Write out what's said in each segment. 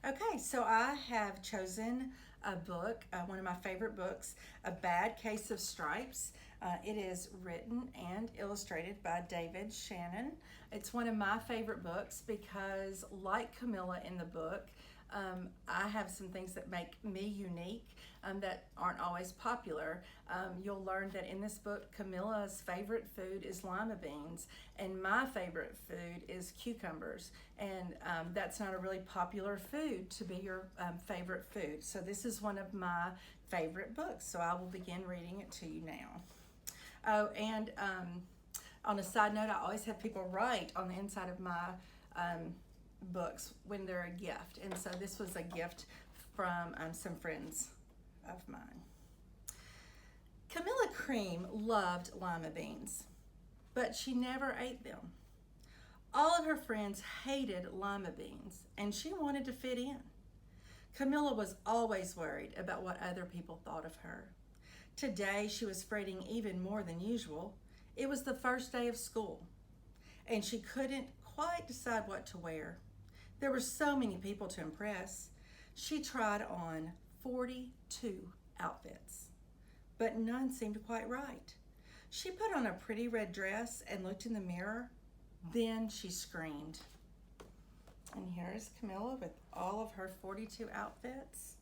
Okay, so I have chosen a book, one of my favorite books, A Bad Case of Stripes. It is written and illustrated by David Shannon. It's one of my favorite books because, like Camilla in the book, I have some things that make me unique that aren't always popular. You'll learn that in this book, Camilla's favorite food is lima beans, and my favorite food is cucumbers. And that's not a really popular food to be your favorite food. So, this is one of my favorite books. So, I will begin reading it to you now. Oh, and on a side note, I always have people write on the inside of my books when they're a gift. And so this was a gift from some friends of mine. Camilla Cream loved lima beans, but she never ate them. All of her friends hated lima beans, and she wanted to fit in. Camilla was always worried about what other people thought of her. Today, she was fretting even more than usual. It was the first day of school, and she couldn't quite decide what to wear. There were so many people to impress. She tried on 42 outfits, but none seemed quite right. She put on a pretty red dress and looked in the mirror. Then she screamed. And here's Camilla with all of her 42 outfits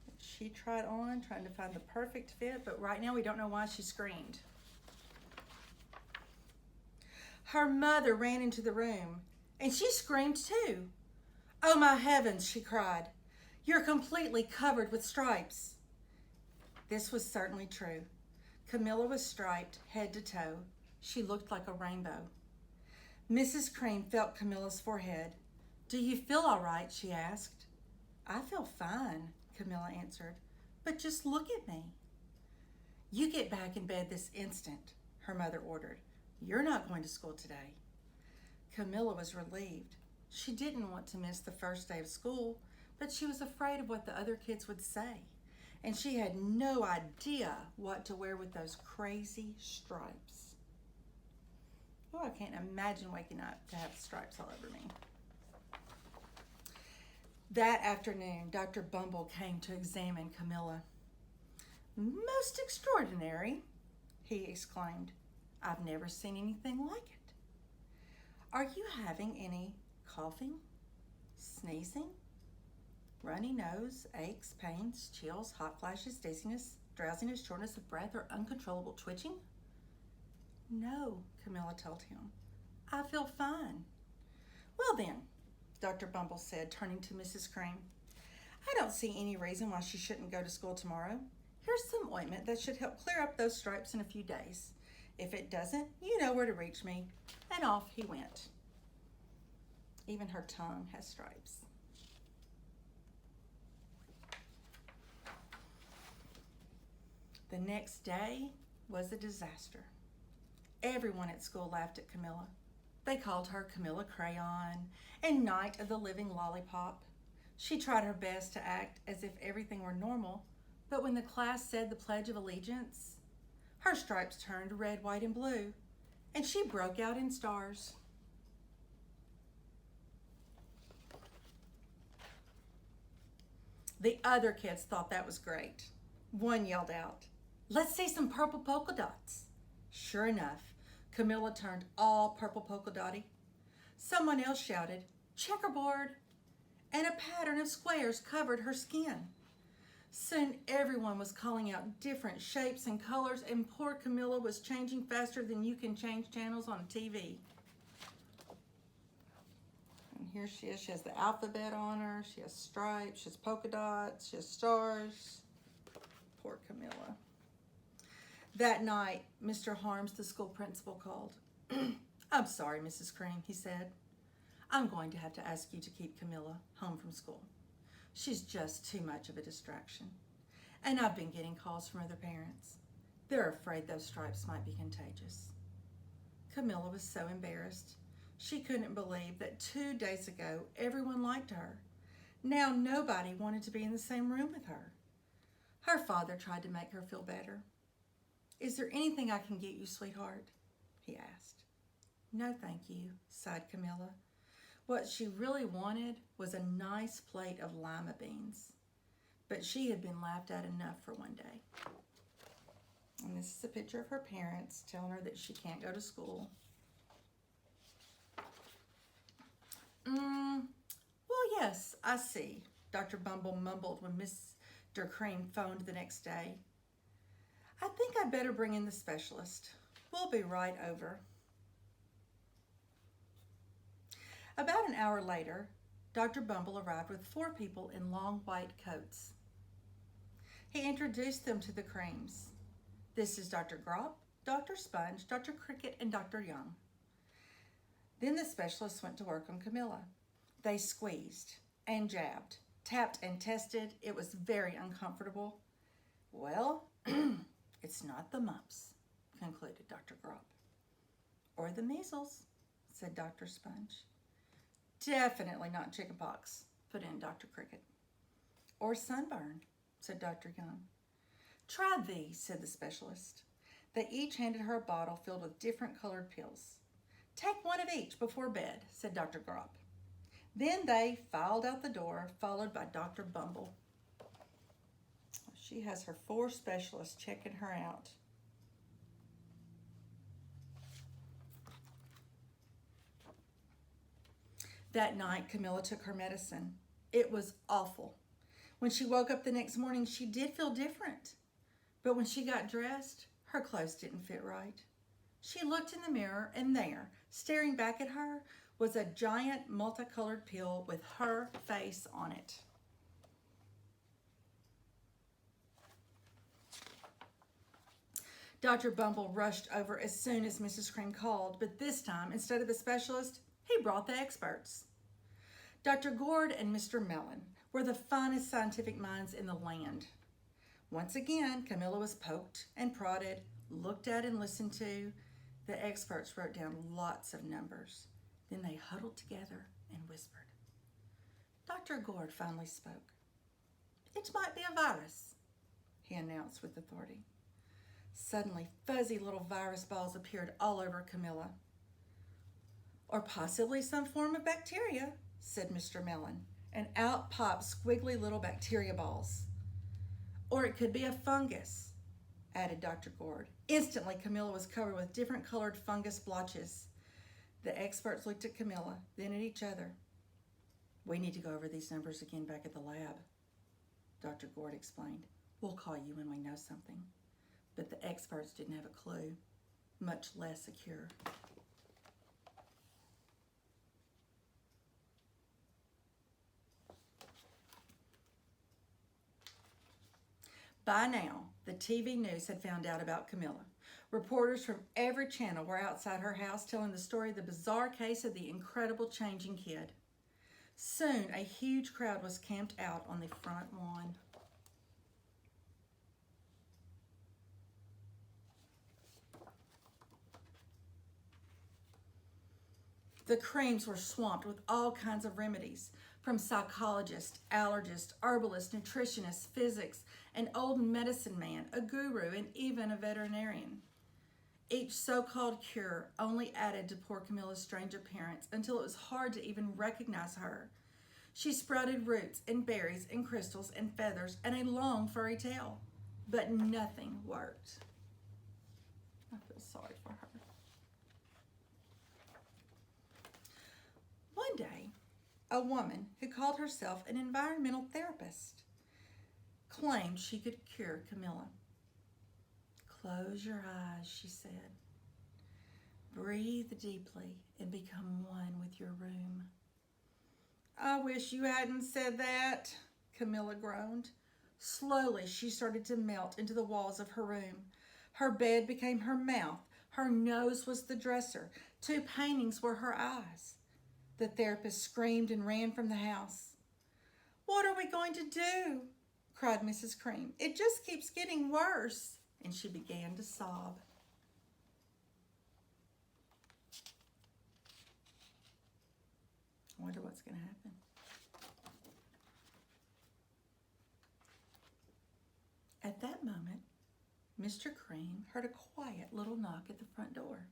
that she tried on, trying to find the perfect fit, but right now we don't know why she screamed. Her mother ran into the room, and she screamed too. "Oh, my heavens," she cried. "You're completely covered with stripes." This was certainly true. Camilla was striped head to toe. She looked like a rainbow. Mrs. Cream felt Camilla's forehead. "Do you feel all right?" she asked. "I feel fine," Camilla answered. "But just look at me." "You get back in bed this instant," her mother ordered. "You're not going to school today." Camilla was relieved. She didn't want to miss the first day of school, but she was afraid of what the other kids would say. And she had no idea what to wear with those crazy stripes. Oh, I can't imagine waking up to have stripes all over me. That afternoon, Dr. Bumble came to examine Camilla. "Most extraordinary," he exclaimed. "I've never seen anything like it. Are you having any coughing, sneezing, runny nose, aches, pains, chills, hot flashes, dizziness, drowsiness, shortness of breath, or uncontrollable twitching?" "No," Camilla told him. "I feel fine." "Well then," Dr. Bumble said, turning to Mrs. Cream, "I don't see any reason why she shouldn't go to school tomorrow. Here's some ointment that should help clear up those stripes in a few days. If it doesn't, you know where to reach me." And off he went. Even her tongue has stripes. The next day was a disaster. Everyone at school laughed at Camilla. They called her Camilla Crayon and Night of the Living Lollipop. She tried her best to act as if everything were normal, but when the class said the Pledge of Allegiance, her stripes turned red, white, and blue, and she broke out in stars. The other kids thought that was great. One yelled out, "Let's see some purple polka dots." Sure enough, Camilla turned all purple polka dotty. Someone else shouted, "Checkerboard!" and a pattern of squares covered her skin. Soon everyone was calling out different shapes and colors, and poor Camilla was changing faster than you can change channels on a TV. And here she is. She has the alphabet on her. She has stripes. She has polka dots. She has stars. Poor Camilla. That night, Mr. Harms, the school principal, called. "I'm sorry, Mrs. Cream," he said. "I'm going to have to ask you to keep Camilla home from school. She's just too much of a distraction. And I've been getting calls from other parents. They're afraid those stripes might be contagious." Camilla was so embarrassed. She couldn't believe that 2 days ago everyone liked her. Now nobody wanted to be in the same room with her. Her father tried to make her feel better. "Is there anything I can get you, sweetheart?" he asked. "No, thank you," sighed Camilla. What she really wanted was a nice plate of lima beans, but she had been laughed at enough for one day. And this is a picture of her parents telling her that she can't go to school. Well, yes, I see, Dr. Bumble mumbled when Mr. Cream phoned the next day. I think I'd better bring in the specialist. We'll be right over. About an hour later, Dr. Bumble arrived with 4 people in long white coats. He introduced them to the Creams. This is Dr. Grop, Dr. Sponge, Dr. Cricket, and Dr. Young. Then the specialist went to work on Camilla. They squeezed and jabbed, tapped and tested. It was very uncomfortable. Well, it's not the mumps, concluded Dr. Grop. Or the measles, said Dr. Sponge. Definitely not chickenpox, put in Dr. Cricket. Or sunburn, said Dr. Young. Try these, said the specialist. They each handed her a bottle filled with different colored pills. Take one of each before bed, said Dr. Grop. Then they filed out the door, followed by Dr. Bumble. She has her 4 specialists checking her out. That night, Camilla took her medicine. It was awful. When she woke up the next morning, she did feel different. But when she got dressed, her clothes didn't fit right. She looked in the mirror, and there, staring back at her, was a giant multicolored pill with her face on it. Dr. Bumble rushed over as soon as Mrs. Cream called, but this time, instead of the specialist, he brought the experts. Dr. Gord and Mr. Mellon were the finest scientific minds in the land. Once again, Camilla was poked and prodded, looked at and listened to. The experts wrote down lots of numbers. Then they huddled together and whispered. Dr. Gord finally spoke. It might be a virus, he announced with authority. Suddenly, fuzzy little virus balls appeared all over Camilla. Or possibly some form of bacteria, said Mr. Mellon, and out popped squiggly little bacteria balls. Or it could be a fungus, added Dr. Gord. Instantly, Camilla was covered with different colored fungus blotches. The experts looked at Camilla, then at each other. We need to go over these numbers again back at the lab, Dr. Gord explained. We'll call you when we know something. But the experts didn't have a clue, much less a cure. By now, the TV news had found out about Camilla. Reporters from every channel were outside her house telling the story of the bizarre case of the incredible changing kid. Soon, a huge crowd was camped out on the front lawn. The Creams were swamped with all kinds of remedies, from psychologists, allergists, herbalists, nutritionists, physics, an old medicine man, a guru, and even a veterinarian. Each so-called cure only added to poor Camilla's strange appearance until it was hard to even recognize her. She sprouted roots and berries and crystals and feathers and a long furry tail, but nothing worked. I feel sorry for her. One day, a woman who called herself an environmental therapist claimed she could cure Camilla. Close your eyes, she said. Breathe deeply and become one with your room. I wish you hadn't said that, Camilla groaned. Slowly, she started to melt into the walls of her room. Her bed became her mouth. Her nose was the dresser. 2 paintings were her eyes. The therapist screamed and ran from the house. What are we going to do? Cried Mrs. Cream. It just keeps getting worse. And she began to sob. I wonder what's going to happen. At that moment, Mr. Cream heard a quiet little knock at the front door.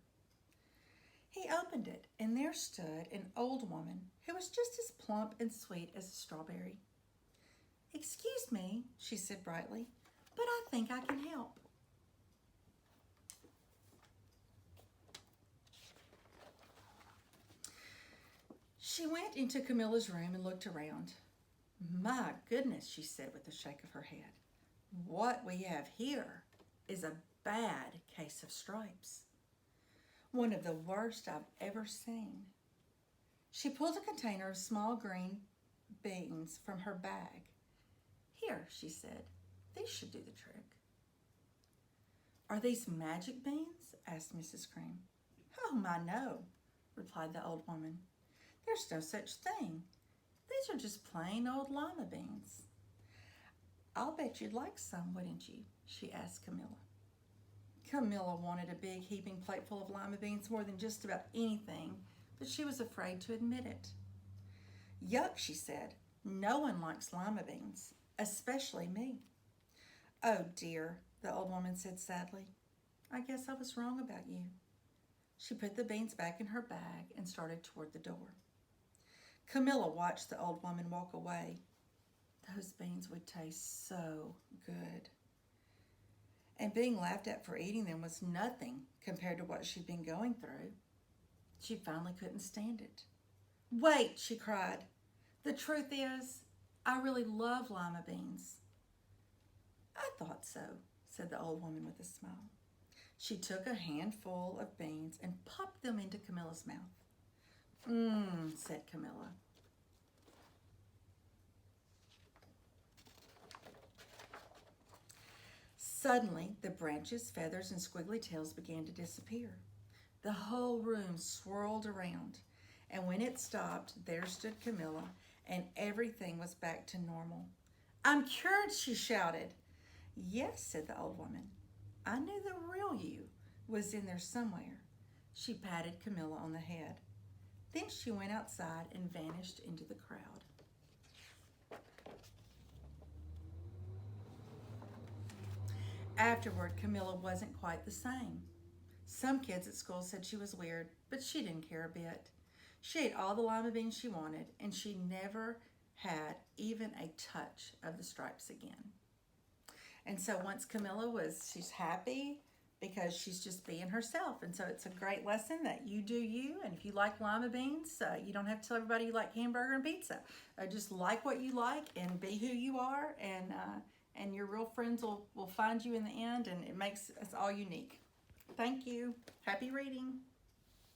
He opened it, and there stood an old woman who was just as plump and sweet as a strawberry. "Excuse me," she said brightly, "but I think I can help." She went into Camilla's room and looked around. "My goodness," she said with a shake of her head. "What we have here is a bad case of stripes. One of the worst I've ever seen." She pulled a container of small green beans from her bag. "Here," she said, "these should do the trick." "Are these magic beans?" asked Mrs. Cream. "Oh, my, no," replied the old woman. "There's no such thing. These are just plain old lima beans." "I'll bet you'd like some, wouldn't you?" she asked Camilla. Camilla wanted a big heaping plateful of lima beans more than just about anything, but she was afraid to admit it. "Yuck," she said. "No one likes lima beans, especially me." "Oh dear," the old woman said sadly. "I guess I was wrong about you." She put the beans back in her bag and started toward the door. Camilla watched the old woman walk away. Those beans would taste so good. And being laughed at for eating them was nothing compared to what she'd been going through. She finally couldn't stand it. "Wait," she cried. "The truth is, I really love lima beans." "I thought so," said the old woman with a smile. She took a handful of beans and popped them into Camilla's mouth. "Mmm," said Camilla. Suddenly, the branches, feathers, and squiggly tails began to disappear. The whole room swirled around, and when it stopped, there stood Camilla, and everything was back to normal. "I'm cured," she shouted. "Yes," said the old woman. "I knew the real you was in there somewhere." She patted Camilla on the head. Then she went outside and vanished into the crowd. Afterward, Camilla wasn't quite the same. Some kids at school said she was weird, but she didn't care a bit. She ate all the lima beans she wanted, and she never had even a touch of the stripes again. And so once she's happy because she's just being herself. And so it's a great lesson that you do you. And if you like lima beans, you don't have to tell everybody you like hamburger and pizza. Just like what you like and be who you are. And your real friends will find you in the end. And it makes us all unique. Thank you. Happy reading.